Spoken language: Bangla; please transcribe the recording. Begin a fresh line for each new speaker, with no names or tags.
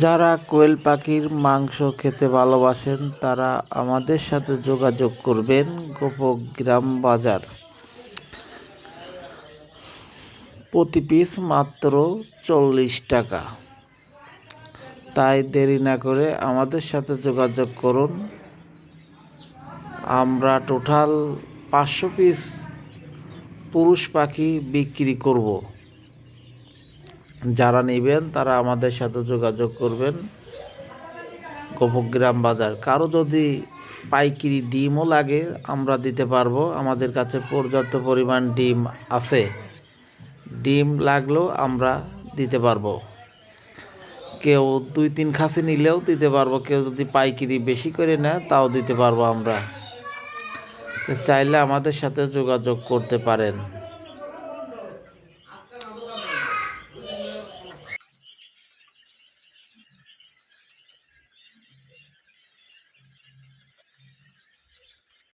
যারা কোয়েল পাখির মাংস খেতে ভালোবাসেন তারা আমাদের সাথে যোগাযোগ করবেন। গোপগ্রাম বাজার, প্রতি পিস মাত্র 40 টাকা। তাই দেরি না করে আমাদের সাথে যোগাযোগ করুন। আমরা টোটাল 500 পিস পুরুষ পাখি বিক্রি করব। যারা নেবেন তারা আমাদের সাথে যোগাযোগ করবেন। গোপগ্রাম বাজার। কারো যদি পাইকারি ডিমও লাগে আমরা দিতে পারবো। আমাদের কাছে পর্যাপ্ত পরিমাণ ডিম আছে। ডিম লাগলেও আমরা দিতে পারবো। কেউ 2-3 খাসি নিলেও দিতে পারবো। কেউ যদি পাইকারি বেশি করে নেয় তাও দিতে পারবো আমরা। চাইলে আমাদের সাথে যোগাযোগ করতে পারেন।